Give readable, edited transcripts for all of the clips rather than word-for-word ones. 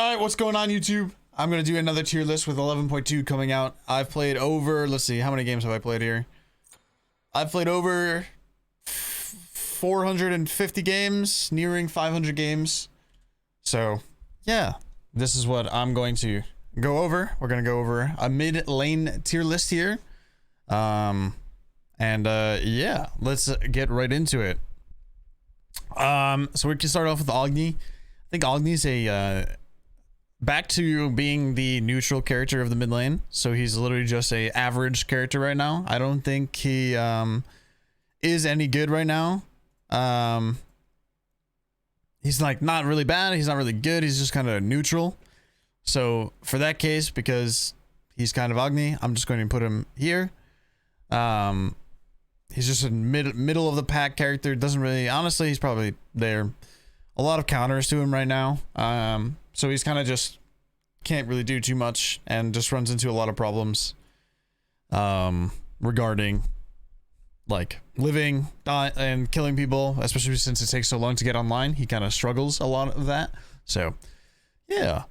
All right, what's going on, YouTube? I'm going to do another tier list with 11.2 coming out. I've played over, let's see, how many games have I played here? I've played over 450 games, nearing 500 games. So, yeah, this is what I'm going to go over. We're going to go over a mid-lane tier list here. Yeah, let's get right into it. So we can start off with Agni. I think Agni's a back to being the neutral character of the mid lane. So he's literally just a average character right now. I don't think he is any good right now. He's like not really bad, he's not really good, he's just kind of neutral. So for that case, because he's kind of Agni, I'm just going to put him here. He's just a middle of the pack character. Doesn't really, honestly, he's probably there. A lot of counters to him right now. So he's kind of just can't really do too much and just runs into a lot of problems regarding like living and killing people, especially since it takes so long to get online. He kind of struggles a lot of that. So yeah.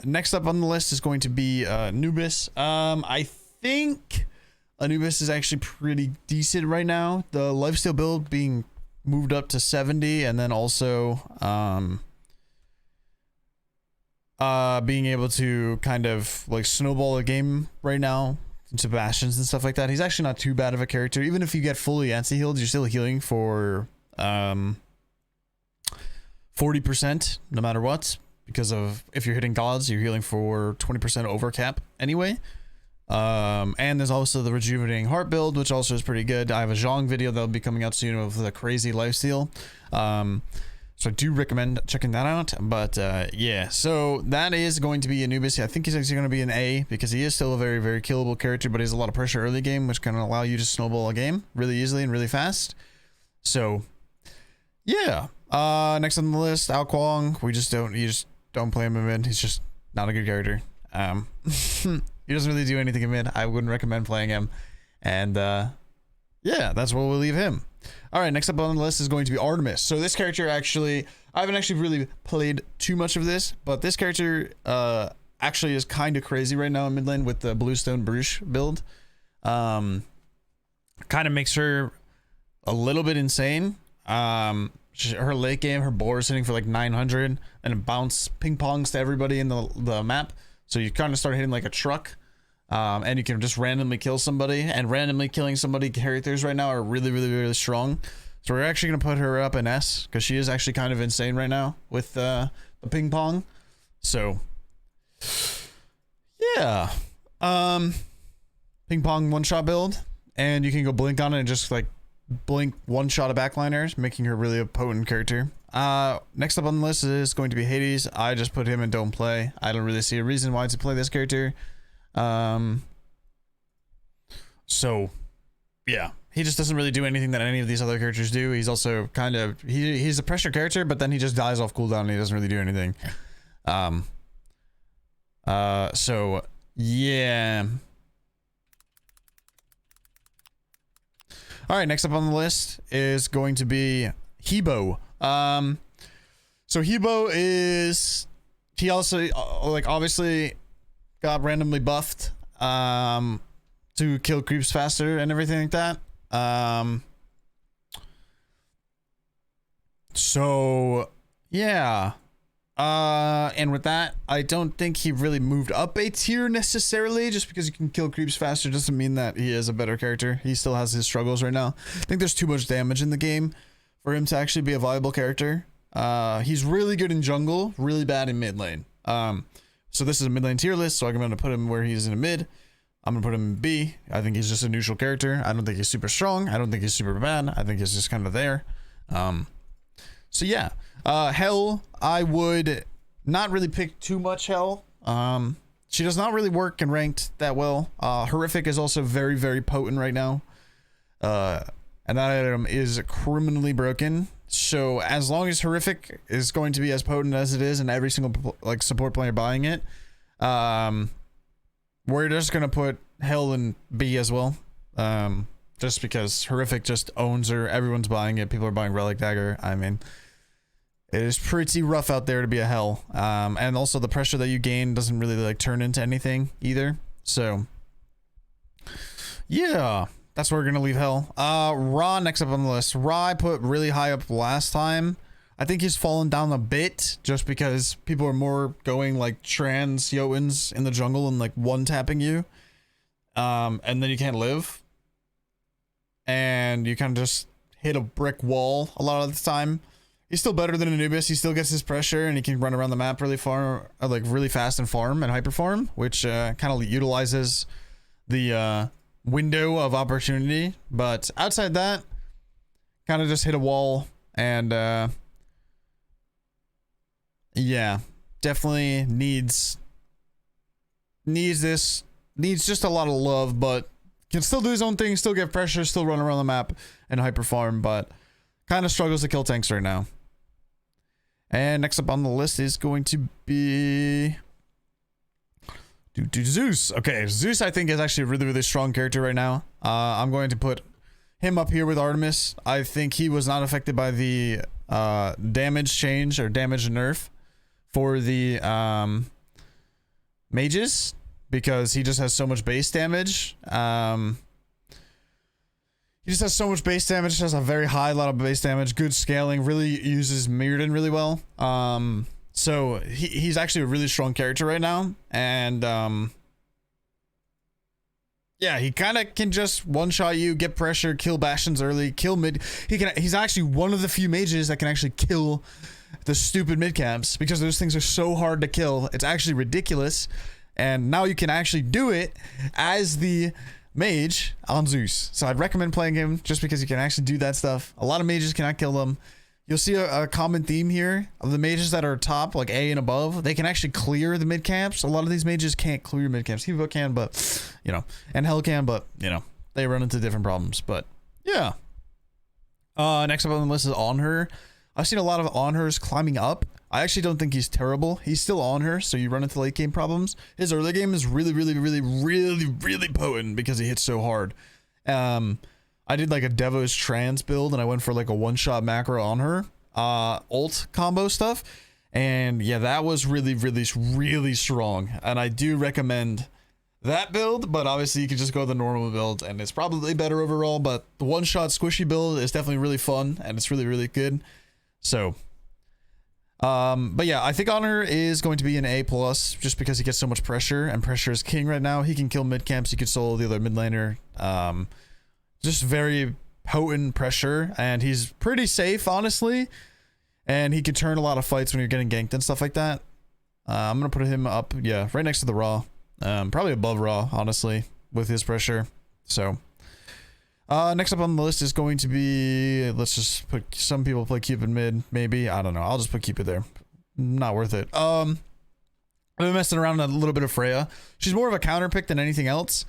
Next up on the list is going to be Anubis. I think Anubis is actually pretty decent right now. The lifesteal build being moved up to 70, and then also being able to kind of like snowball a game right now into bastions and stuff like that. He's actually not too bad of a character. Even if you get fully anti-healed, you're still healing for 40% no matter what, because of if you're hitting gods, you're healing for 20% over cap anyway. And there's also the rejuvenating heart build, which also is pretty good. I have a Zhong video that'll be coming out soon of the crazy lifesteal. So I do recommend checking that out. But yeah, so that is going to be Anubis. I think he's actually going to be an A because he is still a very, very killable character, but he has a lot of pressure early game, which can allow you to snowball a game really easily and really fast. So yeah, next on the list, Ao Kuang. You just don't play him in mid. He's just not a good character. He doesn't really do anything in mid. I wouldn't recommend playing him. And yeah, that's where we'll leave him. All right, next up on the list is going to be Artemis. So this character actually, I haven't actually really played too much of this, but this character actually is kind of crazy right now in mid lane with the Bluestone Bruche build. Kind of makes her a little bit insane. Her late game, her board is hitting for like 900 and it bounce ping pongs to everybody in the map. So you kind of start hitting like a truck, and you can just randomly kill somebody, and randomly killing somebody characters right now are really, really, really strong. So we're actually going to put her up in S because she is actually kind of insane right now with the ping pong. So yeah, ping pong one-shot build, and you can go blink on it and just like blink one-shot of backliners, making her really a potent character. Next up on the list is going to be Hades. I just put him in don't play. I don't really see a reason why to play this character. So yeah, he just doesn't really do anything that any of these other characters do. He's also kind of he's a pressure character, but then he just dies off cooldown and he doesn't really do anything. So yeah. All right, next up on the list is going to be Hebo. So Hebo is, he also like obviously got randomly buffed to kill creeps faster and everything like that. So yeah, and with that, I don't think he really moved up a tier necessarily. Just because you can kill creeps faster doesn't mean that he is a better character. He still has his struggles right now. I think there's too much damage in the game for him to actually be a viable character. He's really good in jungle, really bad in mid lane. So this is a mid lane tier list, so I'm going to put him where he's in a mid. I'm going to put him in B. I think he's just a neutral character. I don't think he's super strong. I don't think he's super bad. I think he's just kind of there. So yeah, Hell, I would not really pick too much Hell. She does not really work in ranked that well. Horrific is also very, very potent right now. And that item is criminally broken. So as long as Horrific is going to be as potent as it is and every single like support player buying it, we're just gonna put Hell in B as well. Just because Horrific just owns her, everyone's buying it, people are buying Relic Dagger. I mean, It is pretty rough out there to be a hell. And also the pressure that you gain doesn't really like turn into anything either. So yeah, that's where we're gonna leave hell. Ra next up on the list. Ra I put really high up last time. I think he's fallen down a bit just because people are more going like trans Jotuns in the jungle and like one tapping you. And then you can't live. And you kind of just hit a brick wall a lot of the time. He's still better than Anubis. He still gets his pressure and he can run around the map really far, like really fast and farm and hyper farm, which kind of utilizes the window of opportunity. But outside that, kind of just hit a wall and yeah, definitely needs just a lot of love, but can still do his own thing, still get pressure, still run around the map and hyper farm, but kind of struggles to kill tanks right now. And next up on the list is going to be Zeus. Okay, Zeus I think is actually a really, really strong character right now. I'm going to put him up here with Artemis. I think he was not affected by the damage change or damage nerf for the mages because he just has so much base damage. He just has so much base damage, has a very high lot of base damage, good scaling, really uses Mirrodin really well. So he's actually a really strong character right now. And yeah, he kind of can just one-shot you, get pressure, kill Bastions early, kill mid. He's actually one of the few mages that can actually kill the stupid mid camps because those things are so hard to kill. It's actually ridiculous. And now you can actually do it as the Mage on Zeus. So I'd recommend playing him just because you can actually do that stuff. A lot of mages cannot kill them. You'll see a common theme here of the mages that are top, like A and above. They can actually clear the mid camps. A lot of these mages can't clear mid camps. Hebo can, but you know, and Hell can, but you know, they run into different problems. But yeah. Next up on the list is On Her. I've seen a lot of On Hers climbing up. I actually don't think he's terrible. He's still On Her, so you run into late game problems. his early game is really potent because he hits so hard. I did like a Devo's trans build and I went for like a one-shot macro On Her ult combo stuff, and yeah, that was really strong, and I do recommend that build. But obviously you can just go the normal build and it's probably better overall, but the one-shot squishy build is definitely really fun and it's really good. So but yeah, I think On Her is going to be an A+ just because he gets so much pressure, and pressure is king right now. He can kill mid camps, he can solo the other mid laner. Just very potent pressure, and he's pretty safe, honestly. And he can turn a lot of fights when you're getting ganked and stuff like that. I'm gonna put him up, yeah, right next to the Raw. Probably above Raw, honestly, with his pressure. So next up on the list is going to be, let's just put, some people play Cupid mid, maybe. I don't know. I'll just put Cupid there. Not worth it. I've been messing around a little bit of Freya. She's more of a counter pick than anything else.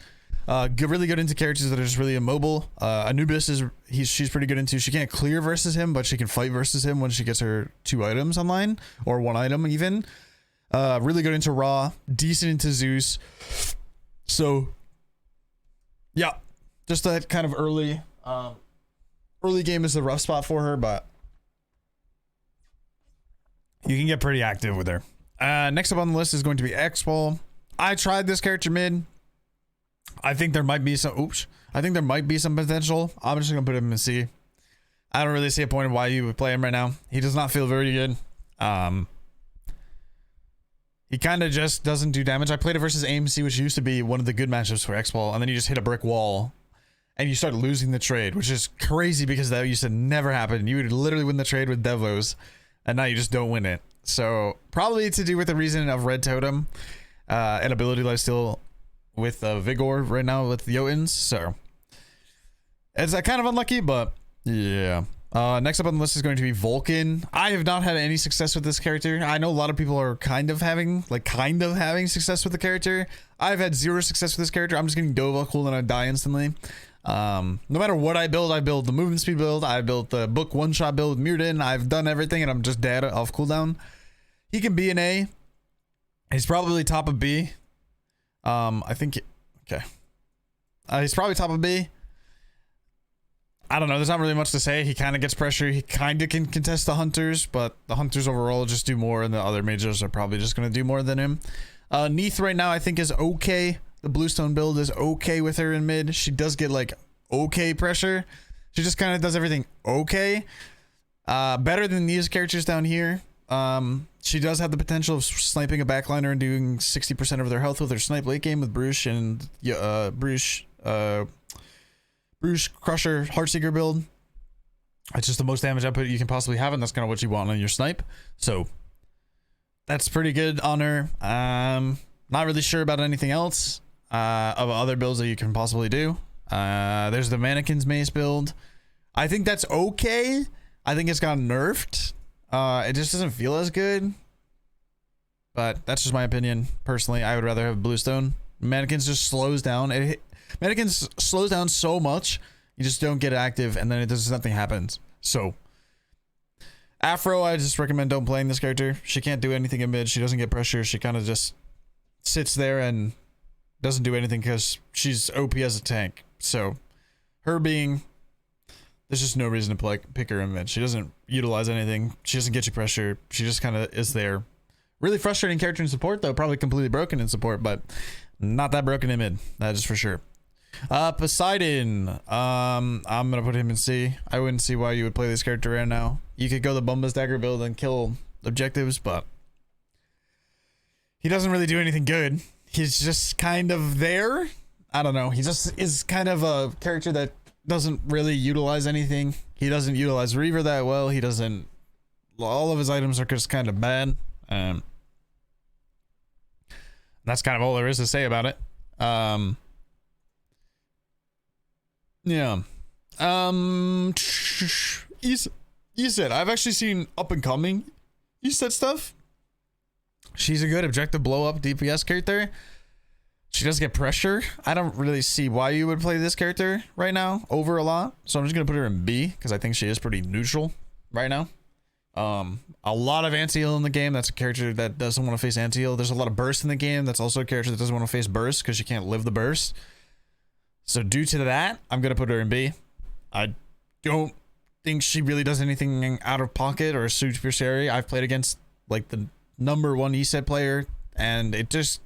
Really good into characters that are just really immobile. Anubis she's pretty good into. She can't clear versus him, but she can fight versus him when she gets her 2 items online, or 1 item even. Really good into Ra, decent into Zeus. So yeah, just that kind of early game is the rough spot for her, but you can get pretty active with her. Next up on the list is going to be X-Ball. I tried this character mid. I think there might be some potential. I'm just gonna put him in C. I don't really see a point of why you would play him right now. He does not feel very good. He kind of just doesn't do damage. I played it versus AMC, which used to be one of the good matchups for X-Ball, and then you just hit a brick wall and you start losing the trade, which is crazy because that used to never happen. You would literally win the trade with Devos, and now you just don't win it. So probably to do with the reason of Red Totem and ability lifesteal with Vigor right now with Jotuns. So it's kind of unlucky, but yeah. Next up on the list is going to be Vulcan. I have not had any success with this character. I know a lot of people are kind of having success with the character. I've had 0 success with this character. I'm just getting Dova cool and I die instantly. No matter what I build the movement speed build, I built the book one-shot build with Mirrodin. I've done everything and I'm just dead off cooldown. He can be an A. He's probably top of B. I think, okay. He's probably top of B. I don't know. There's not really much to say. He kind of gets pressure. He kind of can contest the hunters, but the hunters overall just do more, and the other mages are probably just going to do more than him. Neith right now I think is okay. The bluestone build is okay with her in mid. She does get like okay pressure. She just kind of does everything okay. Better than these characters down here. She does have the potential of sniping a backliner and doing 60% of their health with her snipe late game with Bruce and Bruce Crusher Heartseeker build. It's just the most damage output you can possibly have, and that's kind of what you want on your snipe. So that's pretty good on her. Not really sure about anything else of other builds that you can possibly do. There's the Mannequin's Mace build. I think that's okay. I think it's gotten nerfed. It just doesn't feel as good. But that's just my opinion. Personally, I would rather have Bluestone. Mannequins just slows down. Mannequins slows down so much, you just don't get active, and then it does nothing happens. So Afro, I just recommend don't playing this character. She can't do anything in mid. She doesn't get pressure. She kind of just sits there and doesn't do anything because she's OP as a tank. So her being, there's just no reason to pick her in mid. She doesn't utilize anything. She doesn't get you pressure. She just kind of is there. Really frustrating character in support though. Probably completely broken in support, but not that broken in mid. That is for sure. Poseidon. I'm gonna put him in C. I wouldn't see why you would play this character right now. You could go the Bumba's Dagger build and kill objectives, but he doesn't really do anything good. He's just kind of there. I don't know. He just is kind of a character that doesn't really utilize anything. He doesn't utilize Reaver that well. He doesn't. All of his items are just kind of bad. That's kind of all there is to say about it. Yeah. You said I've actually seen up and coming. You said stuff. She's a good objective blow up DPS character. She does get pressure. I don't really see why you would play this character right now over a lot. So I'm just gonna put her in B because I think she is pretty neutral right now. A lot of anti-heal in the game. That's a character that doesn't want to face anti-heal. There's a lot of burst in the game. That's also a character that doesn't want to face burst because she can't live the burst. So due to that, I'm gonna put her in B. I don't think she really does anything out of pocket or super scary. I've played against like the #1 ESET player, and it's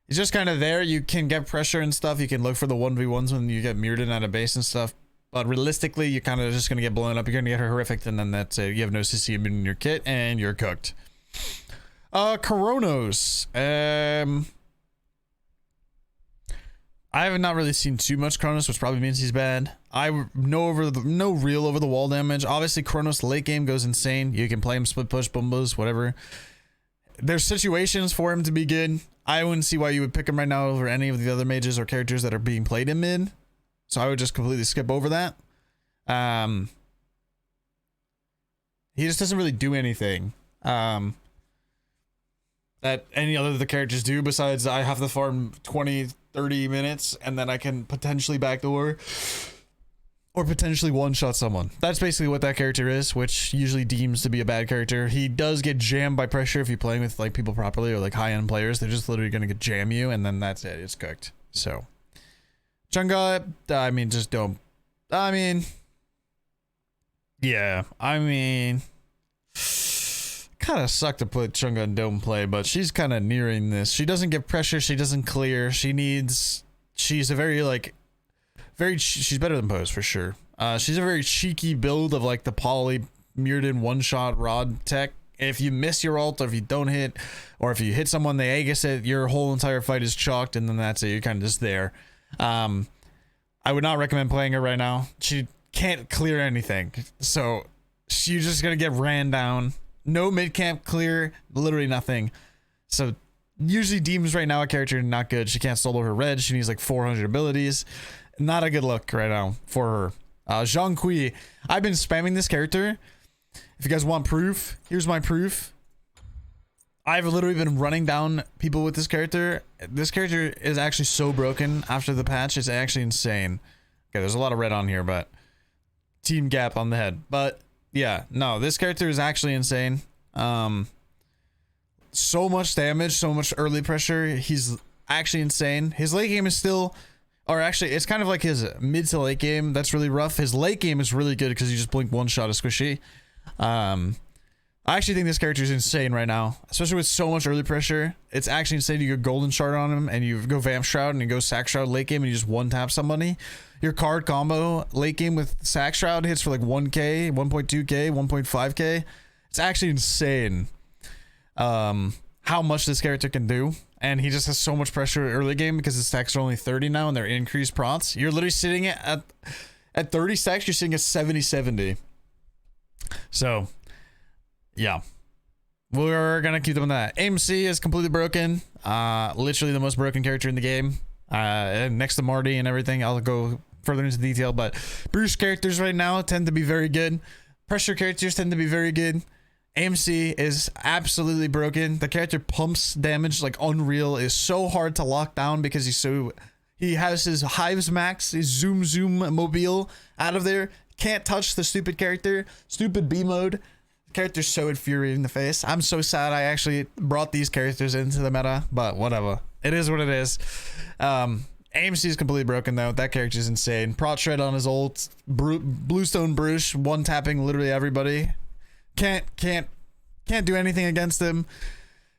just kind of there. You can get pressure and stuff. You can look for the 1v1s when you get mirrored in at a base and stuff. But realistically, you're kind of just gonna get blown up. You're gonna get her horrific, and then that's it. You have no CC in your kit, and you're cooked. Coronos. I have not really seen too much Kronos, which probably means he's bad. I know no real over the wall damage. Obviously, Kronos late game goes insane. You can play him split push, bumbos, whatever. There's situations for him to be good. I wouldn't see why you would pick him right now over any of the other mages or characters that are being played in mid. So I would just completely skip over that. He just doesn't really do anything that any other of the characters do, besides I have to farm 20-30 minutes and then I can potentially backdoor or potentially one-shot someone. That's basically what that character is, which usually deems to be a bad character. He does get jammed by pressure if you're playing with like people properly or like high-end players. They're just literally gonna get jam you, and then that's it. It's cooked. So Chunga, I mean, just don't. I mean, yeah, I mean, kind of suck to put Chunga in don't play, but she's kind of nearing this. She doesn't get pressure. She doesn't clear. She's a very like, she's better than Pose for sure. She's a very cheeky build of like the poly mirrored in one-shot rod tech. If you miss your ult, or if you don't hit, or if you hit someone, they Aegis it, your whole entire fight is chalked, and then that's it. You're kind of just there. I would not recommend playing her right now. She can't clear anything, so you're just gonna get ran down. No mid camp clear, literally nothing. So usually deems right now a character not good. She can't solo her red. She needs like 400 abilities. Not a good look right now for her. Zhang Kui, I've been spamming this character. If you guys want proof, here's my proof. I've literally been running down people with this character. This character is actually so broken after the patch. It's actually insane. Okay, there's a lot of red on here, but team gap on the head. But yeah, no, this character is actually insane. So much damage, so much early pressure. He's actually insane. His late game is still or actually, it's kind of like his mid to late game that's really rough. His late game is really good because you just blink one shot of squishy. I actually think this character is insane right now, especially with so much early pressure. It's actually insane. You go Golden Shard on him, and you go Vamp Shroud, and you go Sack Shroud late game, and you just one tap somebody. Your card combo late game with Sack Shroud hits for like 1k, 1.2k, 1.5k. It's actually insane how much this character can do. And he just has so much pressure early game because his stacks are only 30 now, and they're increased prots. You're literally sitting at 30 stacks, you're sitting at 70. So yeah, we're gonna keep them on that. AMC is completely broken. Literally the most broken character in the game. Next to Marty and everything. I'll go further into detail, but Bruce characters right now tend to be very good. Pressure characters tend to be very good. AMC is absolutely broken. The character pumps damage like unreal. Is so hard to lock down because he has his Hives Max, his Zoom mobile out of there. Can't touch the stupid character. Stupid B mode. Character's so infuriating in the face. I'm so sad I actually brought these characters into the meta, but whatever. It is what it is. AMC is completely broken though. That character is insane. Prot Shred on his old Bluestone Bruce, one tapping literally everybody. Can't do anything against him.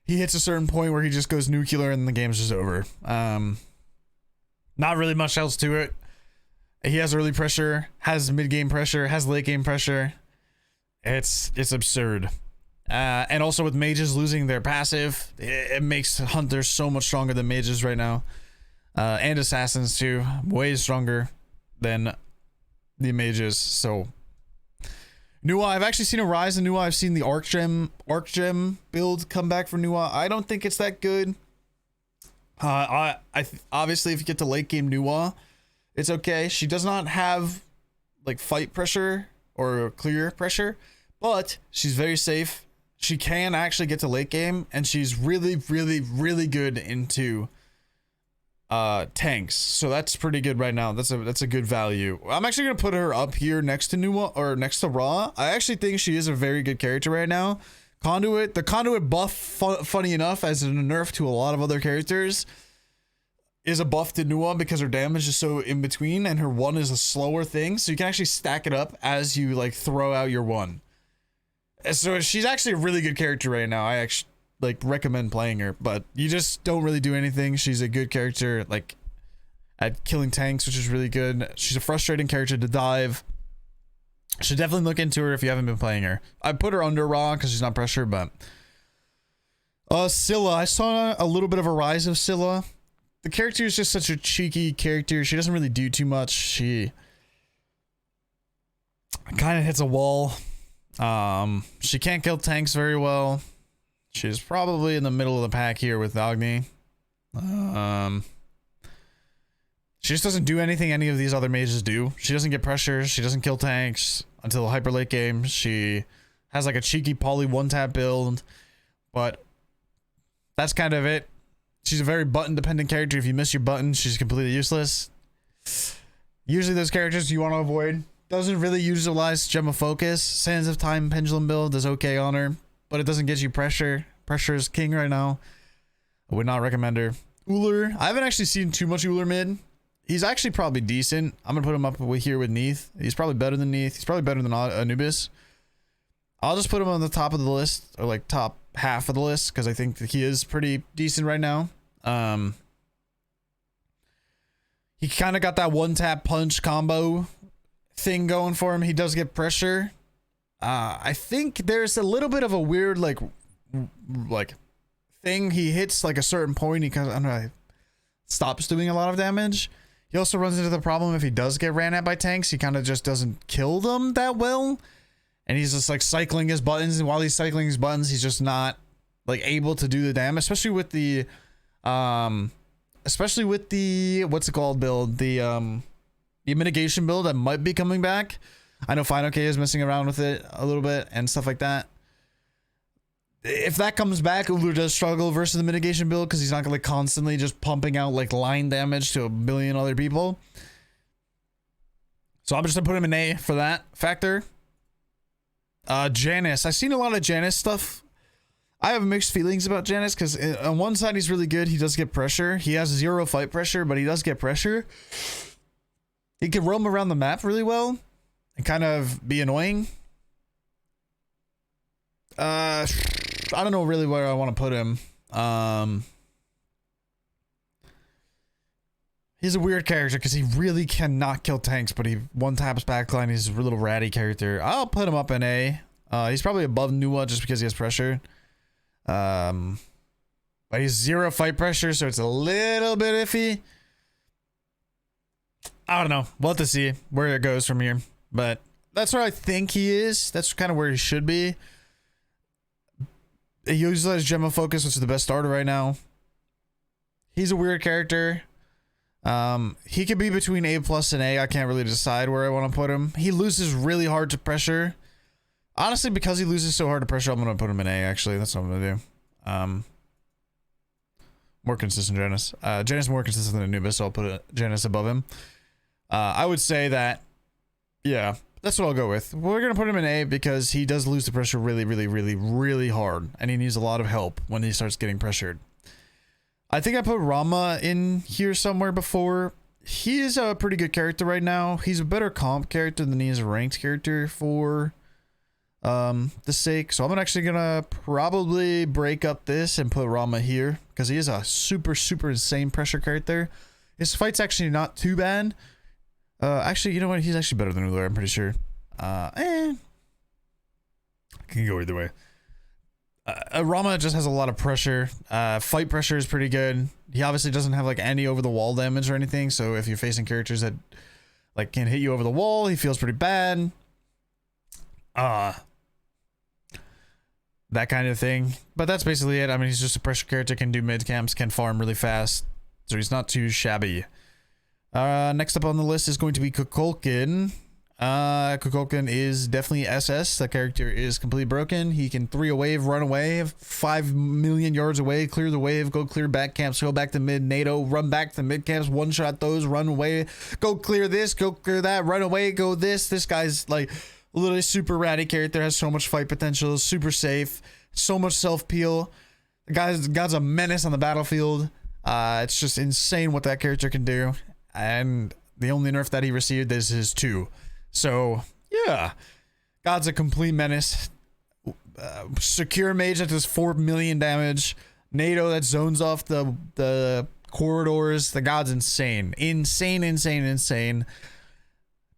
He hits a certain point where he just goes nuclear and the game's just over. Not really much else to it. He has early pressure, has mid game pressure, has late game pressure. It's absurd. And also with mages losing their passive, it makes hunters so much stronger than mages right now. And assassins too, way stronger than the mages. So Nuwa, I've actually seen a rise in Nuwa. I've seen the Arc Gem build come back for Nuwa. I don't think it's that good. Obviously if you get to late game Nuwa, it's okay. She does not have like fight pressure or clear pressure, but she's very safe. She can actually get to late game, and she's really good into tanks. So that's pretty good right now. That's a good value. I'm actually gonna put her up here next to Nuwa or next to Ra. I actually think she is a very good character right now. Conduit, the Conduit buff, funny enough, as a nerf to a lot of other characters, is a buff to Nuwa because her damage is so in between, and her one is a slower thing, so you can actually stack it up as you like throw out your one. So she's actually a really good character right now. I actually like recommend playing her, but you just don't really do anything. She's a good character like at killing tanks, which is really good. She's a frustrating character to dive. Should definitely look into her if you haven't been playing her. I put her under Raw because she's not pressure, but Scylla, I saw a little bit of a rise of Scylla. The character is just such a cheeky character. She doesn't really do too much. She kind of hits a wall. She can't kill tanks very well. She's probably in the middle of the pack here with Agni. She just doesn't do anything any of these other mages do. She doesn't get pressure. She doesn't kill tanks until hyper late game. She has like a cheeky poly one tap build, but that's kind of it. She's a very button dependent character. If you miss your button, she's completely useless. Usually those characters you want to avoid. Doesn't really utilize Gem of Focus. Sands of Time Pendulum build is okay on her, but it doesn't get you pressure. Pressure is king right now. I would not recommend her. Uller, I haven't actually seen too much Uller mid. He's actually probably decent. I'm gonna put him up here with Neith. He's probably better than Neith. He's probably better than Anubis. I'll just put him on the top of the list, or like top half of the list, because I think that he is pretty decent right now. He kind of got that one tap punch combo thing going for him. He does get pressure. I think there's a little bit of a weird like thing. He hits like a certain point, he kind of, I don't know, stops doing a lot of damage. He also runs into the problem if he does get ran at by tanks, he kind of just doesn't kill them that well. And he's just like cycling his buttons, and while he's cycling his buttons, he's just not like able to do the damage, especially with the what's it called build, the mitigation build that might be coming back. I know Final K is messing around with it a little bit and stuff like that. If that comes back, Uller does struggle versus the mitigation build because he's not gonna like constantly just pumping out like line damage to a billion other people. So I'm just gonna put him in A for that factor. Janice, I've seen a lot of Janice stuff. I have mixed feelings about Janus because on one side he's really good. He does get pressure. He has 0 fight pressure, but he does get pressure. He can roam around the map really well and kind of be annoying. I don't know really where I want to put him. He's a weird character because he really cannot kill tanks, but he one taps backline. He's a little ratty character. I'll put him up in A. He's probably above Nua just because he has pressure. But he's 0 fight pressure, so it's a little bit iffy. I don't know. We'll have to see where it goes from here. But that's where I think he is. That's kind of where he should be. He uses Gemma Focus, which is the best starter right now. He's a weird character. He could be between A+ and A. I can't really decide where I want to put him. He loses really hard to pressure. Honestly, because he loses so hard to pressure, I'm going to put him in A, actually. That's what I'm going to do. More consistent Janus. Janus is more consistent than Anubis, so I'll put Janus above him. I would say that, yeah, that's what I'll go with. We're going to put him in A because he does lose the pressure really, really, really, really hard. And he needs a lot of help when he starts getting pressured. I think I put Rama in here somewhere before. He is a pretty good character right now. He's a better comp character than he is a ranked character for the sake. So I'm actually gonna probably break up this and put Rama here because he is a super, super insane pressure character. His fight's actually not too bad. Actually, you know what? He's actually better than Uller, I'm pretty sure. Can go either way. Rama just has a lot of pressure. Fight pressure is pretty good. He obviously doesn't have like any over the wall damage or anything. So if you're facing characters that like can hit you over the wall, he feels pretty bad. That kind of thing. But that's basically it. I mean, he's just a pressure character, can do mid camps, can farm really fast. So he's not too shabby. Next up on the list is going to be Kukulkan. Kukulkan is definitely SS. That character is completely broken. He can 3 a wave, run away, 5 million yards away, clear the wave, go clear back camps, go back to mid, NATO, run back to mid camps, one shot those, run away, go clear this, go clear that, run away, go this. This guy's like literally super ratty character, has so much fight potential, super safe, so much self peel. The guy's a menace on the battlefield. It's just insane what that character can do. And the only nerf that he received is his 2. So, yeah. God's a complete menace. Secure Mage that does 4 million damage. NATO that zones off the corridors. The God's insane. Insane, insane, insane.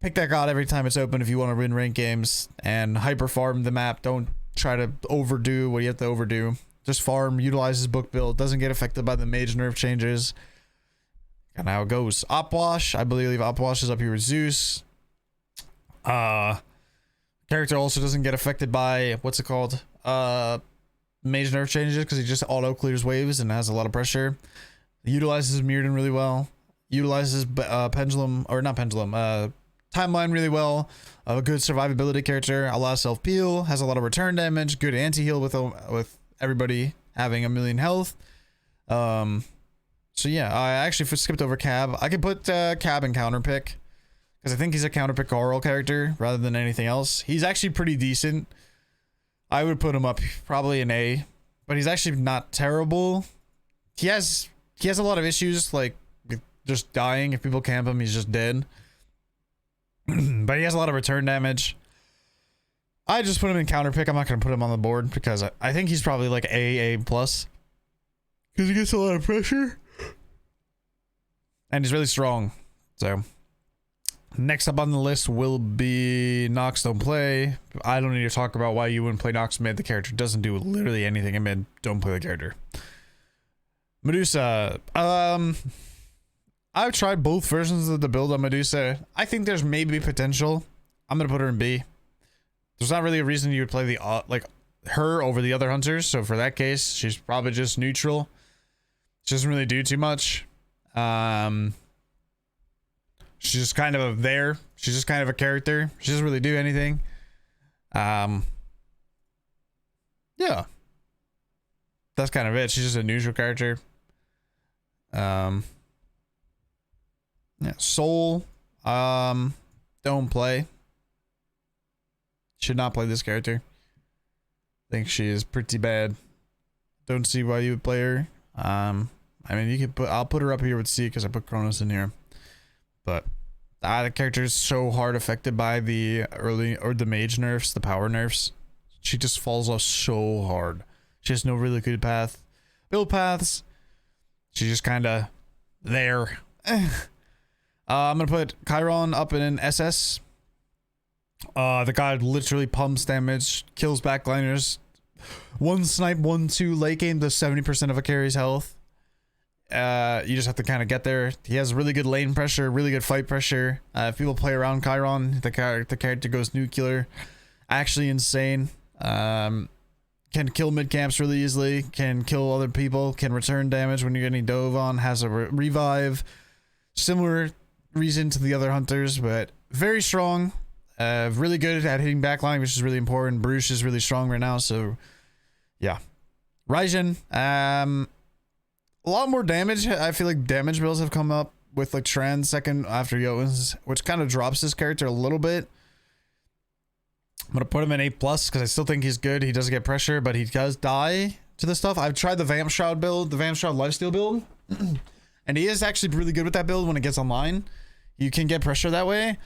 Pick that God every time it's open if you want to win ranked games. And hyper farm the map. Don't try to overdo what you have to overdo. Just farm, utilize his book build. Doesn't get affected by the Mage nerf changes. And how it goes. Opwash. I believe Opwash is up here with Zeus. Character also doesn't get affected by what's it called? Mage nerf changes because he just auto clears waves and has a lot of pressure. Utilizes Mirrodin really well. Utilizes pendulum or not pendulum. Timeline really well. A good survivability character. A lot of self peel. Has a lot of return damage. Good anti heal with everybody having 1 million health. So yeah, I actually skipped over Cab. I could put Cab in counter pick because I think he's a counter pick Aural character rather than anything else. He's actually pretty decent. I would put him up probably in A, but he's actually not terrible. He has a lot of issues like just dying. If people camp him, he's just dead. But he has a lot of return damage. I just put him in counter pick. I'm not going to put him on the board because I think he's probably like A+. Because he gets a lot of pressure. And he's really strong. So next up on the list will be Nox Don't Play. I don't need to talk about why you wouldn't play Nox mid. The character doesn't do literally anything in mid. Don't play the character. Medusa. I've tried both versions of the build on Medusa. I think there's maybe potential. I'm gonna put her in B. There's not really a reason you would play the like her over the other hunters. So for that case, she's probably just neutral. She doesn't really do too much. She's just kind of there. She's just kind of a character. She doesn't really do anything. Yeah. That's kind of it. She's just a neutral character. Yeah. Soul. Don't play. Should not play this character. I think she is pretty bad. don't see why you would play her. I mean, you could put, I'll put her up here with C because I put Kronos in here. But the character is so hard affected by the early, or the mage nerfs, the power nerfs. She just falls off so hard. She has no really good build paths. She's just kind of there. I'm going to put Chiron up in an SS. The guy literally pumps damage, kills backliners. One snipe, 1-2 late game does 70% of a carry's health. You just have to kind of get there. He has really good lane pressure, really good fight pressure. If people play around Chiron, the character goes nuclear. Actually insane. Can kill mid camps really easily. Can kill other people. Can return damage when you're getting dove on. Has a revive. Similar reason to the other hunters, but very strong. Really good at hitting backline, which is really important. Bruce is really strong right now, so yeah. Raijin, a lot more damage. I feel like damage builds have come up with like Tran second after Jotun's, which kind of drops his character a little bit. I'm gonna put him in A+ because I still think he's good. He does get pressure, but he does die to this stuff. I've tried the Vamp Shroud build, the Vamp Shroud Lifesteal build, and he is actually really good with that build when it gets online. You can get pressure that way.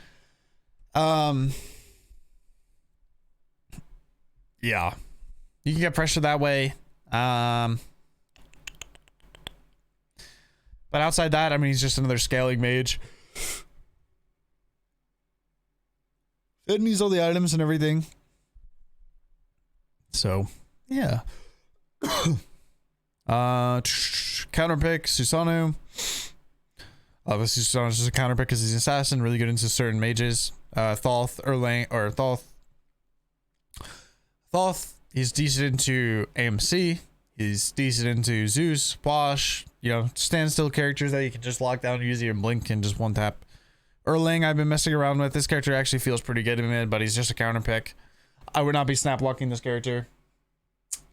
Yeah, you can get pressure that way. But outside that, I mean, he's just another scaling mage. It needs all the items and everything. So, yeah. Counterpick, Susanoo. Obviously, Susanoo's just a counterpick because he's an assassin, really good into certain mages. Thoth, Erlang, or Thoth. Thoth, he's decent into AMC. He's decent into Zeus, Wash, you know, standstill characters that you can just lock down using your blink and just one tap. Erlang, I've been messing around with. This character actually feels pretty good in mid, but he's just a counter pick. I would not be snap locking this character.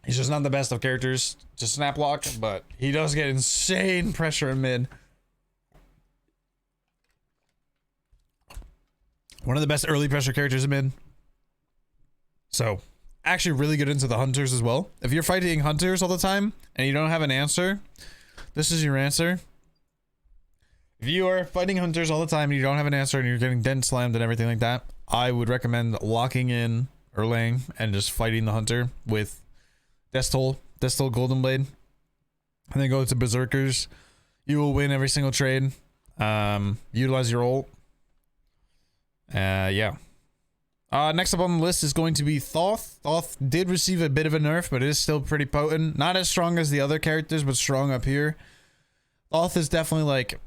He's just not the best of characters to snap lock, but he does get insane pressure in mid. One of the best early pressure characters in mid. So, actually really good into the hunters as well. If you're fighting hunters all the time and you don't have an answer, this is your answer. If you are fighting hunters all the time and you don't have an answer and you're getting dent slammed and everything like that, I would recommend locking in Erlang and just fighting the hunter with Destal Golden Blade, and then go to Berserkers. You will win every single trade. Utilize your ult. Yeah. Next up on the list is going to be Thoth. Thoth did receive a bit of a nerf, but it is still pretty potent. Not as strong as the other characters, but strong up here. Thoth is definitely like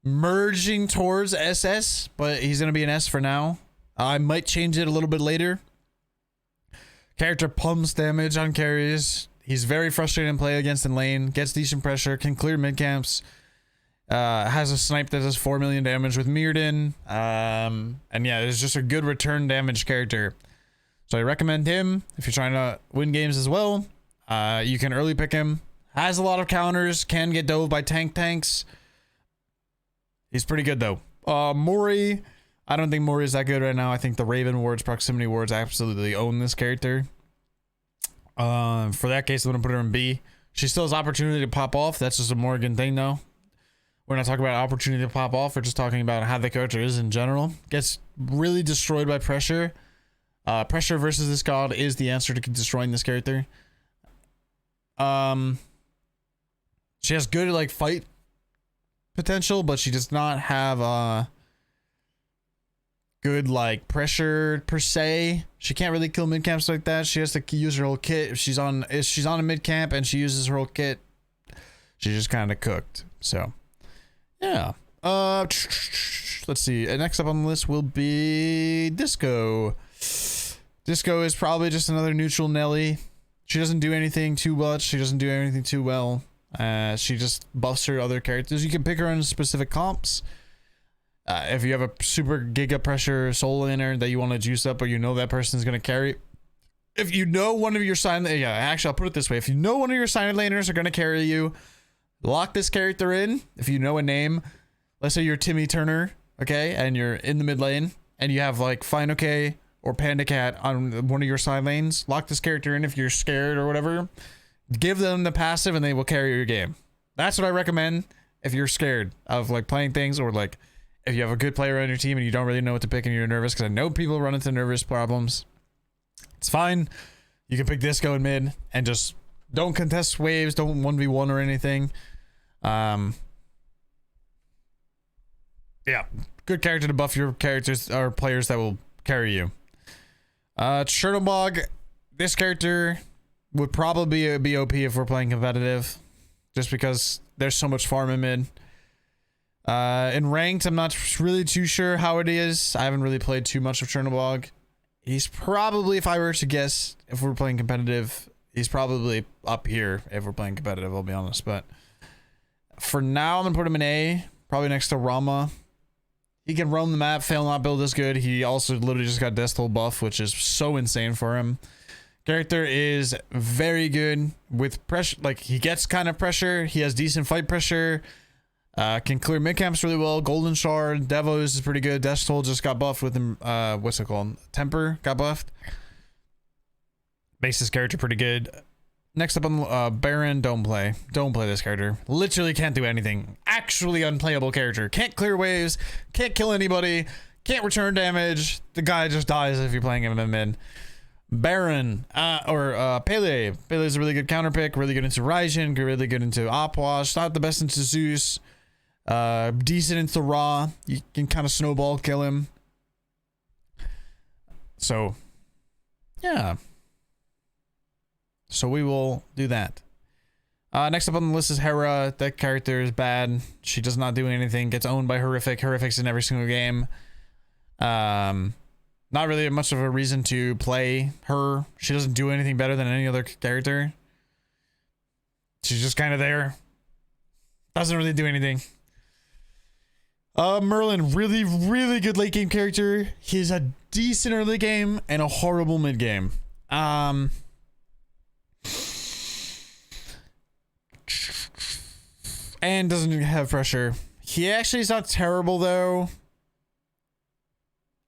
merging towards SS, but he's going to be an S for now. I might change it a little bit later. Character pumps damage on carries. He's very frustrating in play against in lane. Gets decent pressure. Can clear mid camps. Has a snipe that does 4 million damage with Mirrodin. And yeah, it's just a good return damage character. So I recommend him if you're trying to win games as well. You can early pick him. Has a lot of counters. Can get dove by tanks. He's pretty good though. Mori. I don't think Mori is that good right now. I think the Raven wards, proximity wards absolutely own this character. For that case, I'm going to put her in B. She still has opportunity to pop off. That's just a Morgan thing though. We're not talking about opportunity to pop off. We're just talking about how the character is in general. Gets really destroyed by pressure. Pressure versus this god is the answer to destroying this character. She has good like fight potential, but she does not have good like pressure per se. She can't really kill mid camps like that. She has to use her whole kit. If she's on a mid camp and she uses her whole kit, she's just kind of cooked. So yeah. Let's see. Next up on the list will be Disco. Disco is probably just another neutral Nelly. She doesn't do anything too much. She doesn't do anything too well. She just buffs her other characters. You can pick her on specific comps. If you have a super giga pressure soul laner that you want to juice up, or you know that person's going to carry. If you know one of your actually I'll put it this way. If you know one of your silent laners are going to carry you, lock this character in. If you know a name, let's say you're Timmy Turner, okay, and you're in the mid lane, and you have like Fine OK or Panda Cat on one of your side lanes, lock this character in if you're scared or whatever. Give them the passive and they will carry your game. That's what I recommend if you're scared of like playing things, or like if you have a good player on your team and you don't really know what to pick and you're nervous, because I know people run into nervous problems. It's fine. You can pick Disco in mid and just don't contest waves, don't 1v1 or anything. Yeah, good character to buff your characters or players that will carry you. Chernobog, this character would probably be OP if we're playing competitive, just because there's so much farm in mid. In ranked, I'm not really too sure how it is. I haven't really played too much of Chernobog. He's probably, if I were to guess, if we're playing competitive, he's probably up here if we're playing competitive, I'll be honest. But for now, I'm gonna put him in A, probably next to Rama. He can roam the map, fail not build is good. He also literally just got Death Toll buff, which is so insane for him. Character is very good with pressure. Like, he gets kind of pressure. He has decent fight pressure. Can clear mid camps really well. Golden Shard, Devos is pretty good. Death Toll just got buffed with him. What's it called? Temper got buffed. Makes this character pretty good. Next up on Baron, don't play this character. Literally can't do anything. Actually unplayable character. Can't clear waves. Can't kill anybody. Can't return damage. The guy just dies if you're playing him in mid. Baron Pele. Pele is a really good counter pick. Really good into Raijin. Really good into Opwash. Not the best into Zeus. Decent into Ra. You can kind of snowball kill him. So, yeah. So we will do that. Next up on the list is Hera. That character is bad. She does not do anything. Gets owned by Horrific. Horrific's in every single game. Not really much of a reason to play her. She doesn't do anything better than any other character. She's just kind of there. Doesn't really do anything. Merlin, really, really good late game character. He's a decent early game and a horrible mid game. And doesn't have pressure. He actually is not terrible though.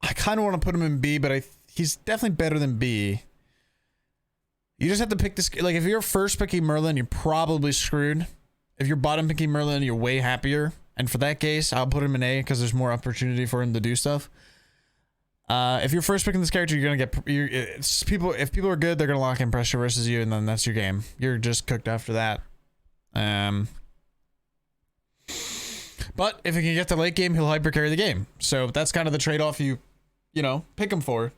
I kind of want to put him in B, but he's definitely better than B. You just have to pick this. Like, if you're first picking Merlin, you're probably screwed. If you're bottom picking Merlin, you're way happier. And for that case, I'll put him in A because there's more opportunity for him to do stuff. If you're first picking this character, you're gonna get people. If people are good, they're gonna lock in pressure versus you, and then that's your game. You're just cooked after that. But if he can get to late game, he'll hyper carry the game. So that's kind of the trade-off you know, pick him for.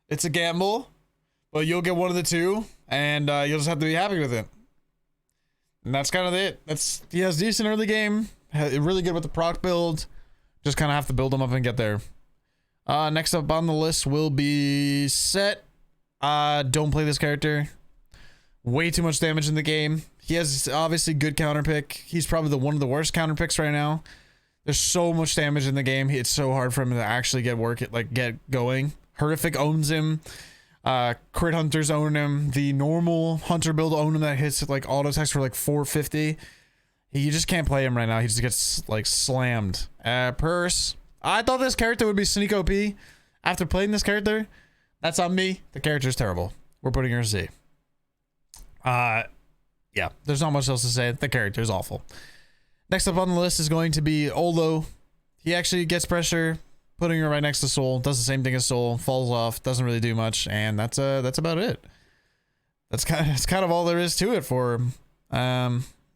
It's a gamble, but you'll get one of the two, and you'll just have to be happy with it. And that's kind of it. He has decent early game, really good with the proc build. Just kind of have to build him up and get there. Next up on the list will be Set. Don't play this character. Way too much damage in the game. He has obviously good counter pick. He's probably one of the worst counter picks right now. There's so much damage in the game. It's so hard for him to actually get going. Horrific owns him. Crit Hunters own him. The normal Hunter build own him that hits like auto attacks for like 450. You just can't play him right now. He just gets like slammed. Purse. I thought this character would be sneak OP. After playing this character, that's on me. The character is terrible. We're putting her in C. Yeah, there's not much else to say. The character is awful. Next up on the list is going to be Olo. He actually gets pressure, putting her right next to Soul. Does the same thing as Soul. Falls off. Doesn't really do much, and that's about it. That's kind of all there is to it for him.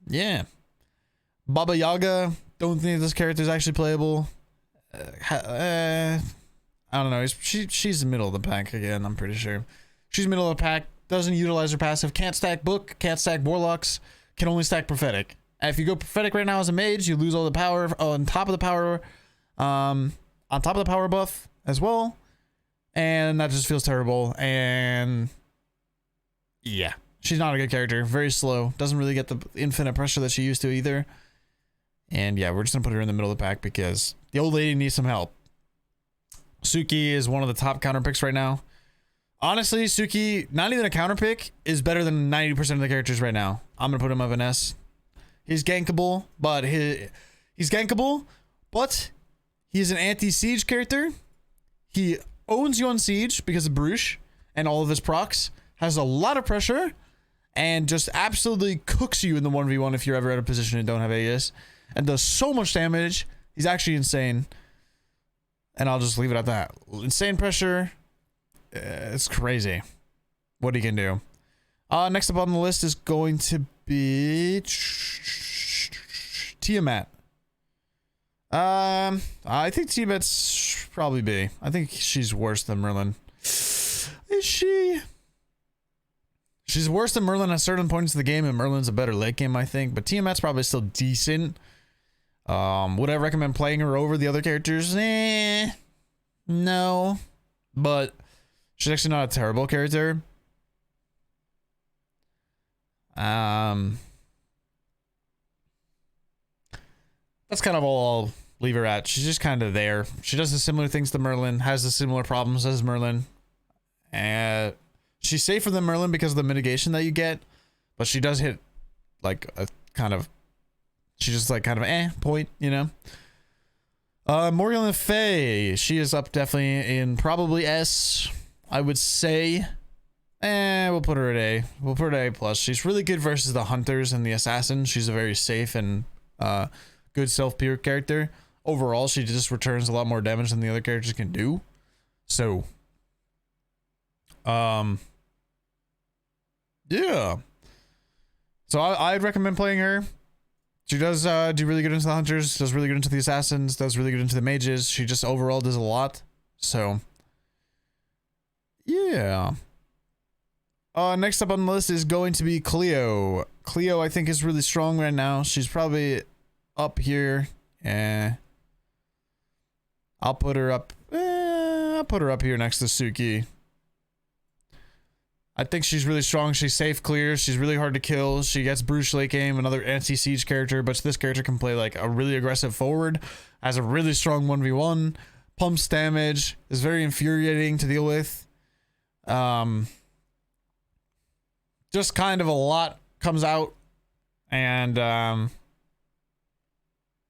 Yeah. Baba Yaga. Don't think this character is actually playable. I don't know. She's the middle of the pack again. I'm pretty sure she's middle of the pack. Doesn't utilize her passive. Can't stack book. Can't stack warlocks. Can only stack prophetic. And if you go prophetic right now as a mage, you lose all the power on top of the power, buff as well, and that just feels terrible. And yeah, she's not a good character. Very slow. Doesn't really get the infinite pressure that she used to either. And yeah, we're just gonna put her in the middle of the pack because the old lady needs some help. Suki is one of the top counter picks right now. Honestly, Suki, not even a counter pick, is better than 90% of the characters right now. I'm gonna put him up in S. He's gankable, but he's an anti-siege character. He owns you on siege because of Bruche and all of his procs. Has a lot of pressure, and just absolutely cooks you in the 1v1 if you're ever at a position and don't have Aegis, and does so much damage. He's actually insane. And I'll just leave it at that. Insane pressure. It's crazy what he can do. Next up on the list is going to be Tiamat. I think Tiamat's probably B. I think she's worse than Merlin. Is she? She's worse than Merlin at certain points of the game, and Merlin's a better late game, I think. But Tiamat's probably still decent. Would I recommend playing her over the other characters? No. But she's actually not a terrible character. That's kind of all I'll leave her at. She's just kind of there. She does the similar things to Merlin, has the similar problems as Merlin. And she's safer than Merlin because of the mitigation that you get, but she does hit like a kind of, she's just like kind of point, you know. Morgan Le Fay, she is up definitely in probably S, I would say. We'll put her at A. We'll put her at A plus. She's really good versus the hunters and the assassins. She's a very safe and good self-pure character. Overall, she just returns a lot more damage than the other characters can do. So, yeah. So I'd recommend playing her. She does do really good into the hunters, does really good into the assassins, does really good into the mages. She just overall does a lot. So, yeah. Next up on the list is going to be Cleo. Cleo, I think, is really strong right now. She's probably up here. I'll put her up. I'll put her up here next to Suki. I think she's really strong. She's safe, clear. She's really hard to kill. She gets Bruce late game, another anti-siege character, but this character can play like a really aggressive forward, has a really strong 1v1, pumps damage, is very infuriating to deal with. Just kind of a lot comes out, and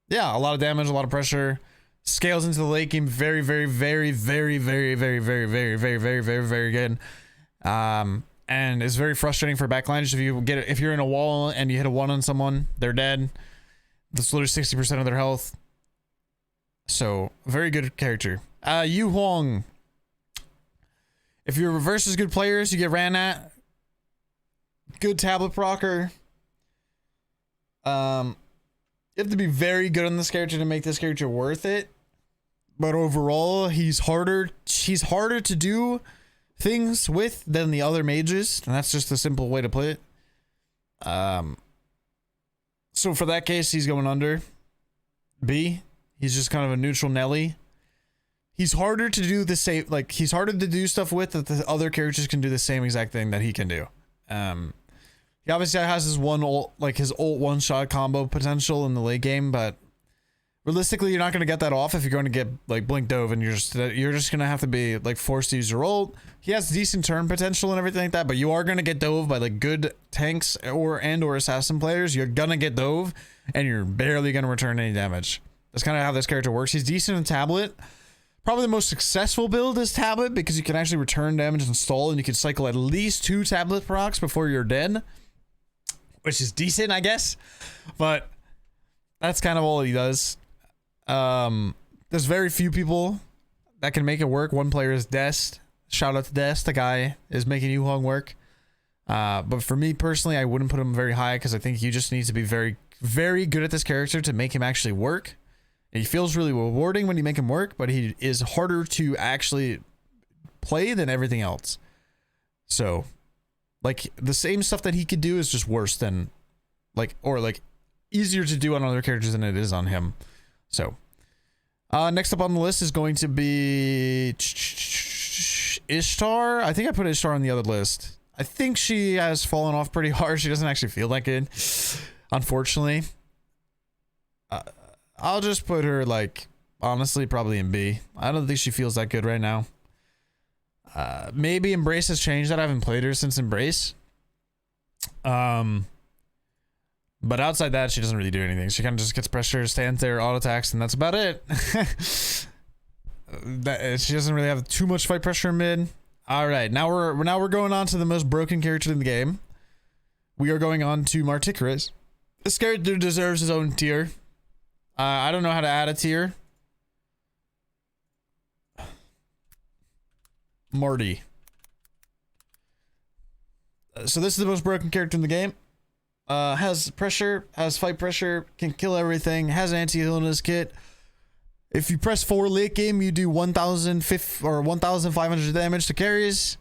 yeah, a lot of damage, a lot of pressure. Scales into the late game very, very, very, very, very, very, very, very, very, very, very, very good. And it's very frustrating for backliners if you're in a wall and you hit a 1 on someone, they're dead. That's literally 60% of their health. So, very good character. Yu Huang. If your reverse is good players, you get ran at. Good tablet procker. You have to be very good on this character to make this character worth it. But overall, he's harder to do things with than the other mages, and that's just a simple way to put it. So for that case, he's going under B. He's just kind of a neutral Nelly. He's harder to do the same, like he's harder to do stuff with that the other characters can do the same exact thing that he can do. He obviously has his ult one-shot combo potential in the late game, but realistically, you're not going to get that off if you're going to get like Blink Dove, and you're just going to have to be like forced to use your ult. He has decent turn potential and everything like that, but you are going to get dove by like good tanks or assassin players. You're going to get dove, and you're barely going to return any damage. That's kind of how this character works. He's decent in tablet. Probably the most successful build is tablet because you can actually return damage and stall, and you can cycle at least 2 tablet procs before you're dead, which is decent, I guess. But that's kind of all he does. There's very few people that can make it work. One player is Dest. Shout out to Dest. The guy is making Yu Huang work. But for me personally, I wouldn't put him very high because I think you just need to be very, very good at this character to make him actually work. He feels really rewarding when you make him work, but he is harder to actually play than everything else. So, like, the same stuff that he could do is just worse than, like, or like easier to do on other characters than it is on him. So, next up on the list is going to be Ishtar. I think I put Ishtar on the other list. I think she has fallen off pretty hard. She doesn't actually feel that good, unfortunately. I'll just put her, like, honestly, probably in B. I don't think she feels that good right now. Maybe Embrace has changed that. I haven't played her since Embrace. But outside that, she doesn't really do anything. She kind of just gets pressure, stands there, auto attacks, and that's about it. She doesn't really have too much fight pressure in mid. All right, now we're going on to the most broken character in the game. we are going on to Marticaris. This character deserves his own tier. I don't know how to add a tier. Marty. So this is the most broken character in the game. Has pressure, has fight pressure, can kill everything, has anti-heal in his kit. If you press 4 late game, you do 1,500 damage to carries.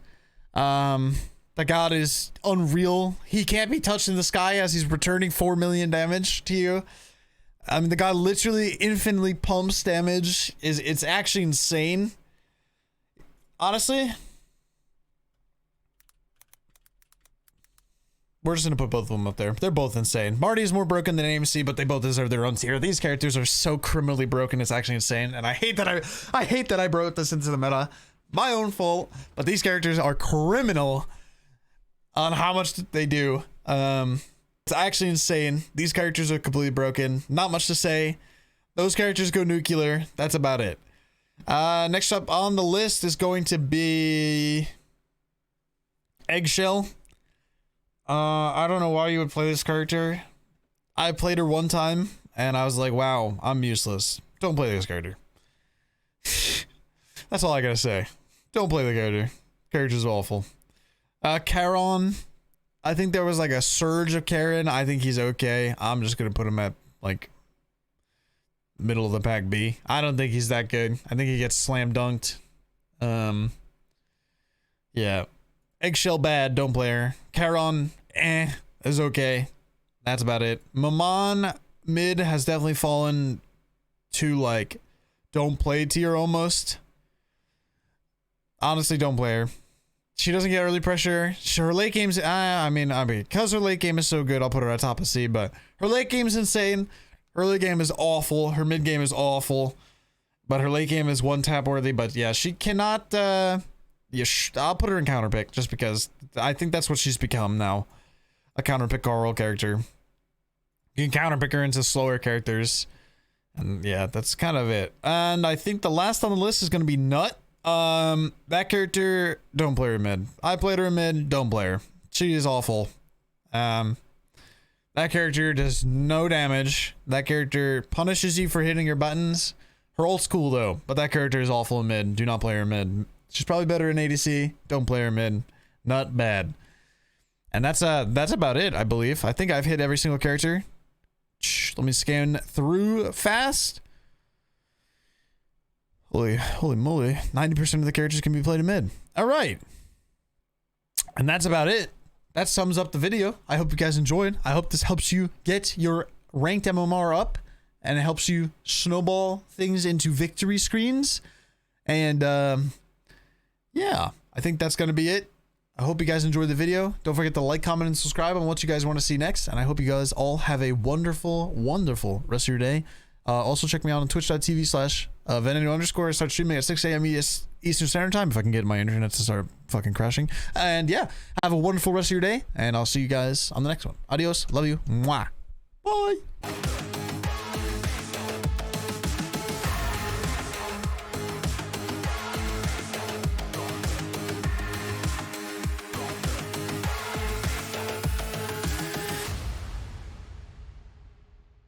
The god is unreal. He can't be touched in the sky as he's returning 4 million damage to you. I mean, the god literally infinitely pumps damage. It's actually insane. Honestly, we're just gonna put both of them up there. They're both insane. Marty is more broken than AMC, but they both deserve their own tier. These characters are so criminally broken, it's actually insane. And I hate that I brought this into the meta. My own fault, but these characters are criminal on how much they do. It's actually insane. These characters are completely broken. Not much to say. Those characters go nuclear. That's about it. Next up on the list is going to be Eggshell. I don't know why you would play this character. I played her one time and I was like, wow, I'm useless. Don't play this character. That's all I gotta say. Don't play the character. Character's awful. Charon. I think there was like a surge of Charon. I think he's okay. I'm just gonna put him at like middle of the pack B. I don't think he's that good. I think he gets slam dunked. Yeah. Eggshell bad, don't play her. Charon, is okay. That's about it. Maman mid has definitely fallen to like don't play tier almost. Honestly, don't play her. She doesn't get early pressure. Her late game's I mean, because her late game is so good, I'll put her at top of C, but her late game's insane. Her late game is awful. Her mid game is awful. But her late game is one tap worthy, but yeah, she cannot I'll put her in counter pick just because I think that's what she's become now. A counter pick Carl character. You can counter pick her into slower characters. And yeah, that's kind of it. And I think the last on the list is going to be Nut. That character, don't play her mid. I played her in mid, don't play her. She is awful. That character does no damage. That character punishes you for hitting your buttons. Her ult's cool though, but that character is awful in mid. Do not play her in mid. She's probably better in ADC. Don't play her mid. Not bad. And that's about it, I believe. I think I've hit every single character. Let me scan through fast. Holy moly. 90% of the characters can be played in mid. All right. And that's about it. That sums up the video. I hope you guys enjoyed. I hope this helps you get your ranked MMR up and it helps you snowball things into victory screens. And yeah, I think that's going to be it. I hope you guys enjoyed the video. Don't forget to like, comment, and subscribe on what you guys want to see next. And I hope you guys all have a wonderful, wonderful rest of your day. Also check me out on twitch.tv/Venenu_. I start streaming at 6 a.m. Eastern Standard Time if I can get my internet to start fucking crashing. And yeah, have a wonderful rest of your day. And I'll see you guys on the next one. Adios. Love you. Mwah. Bye.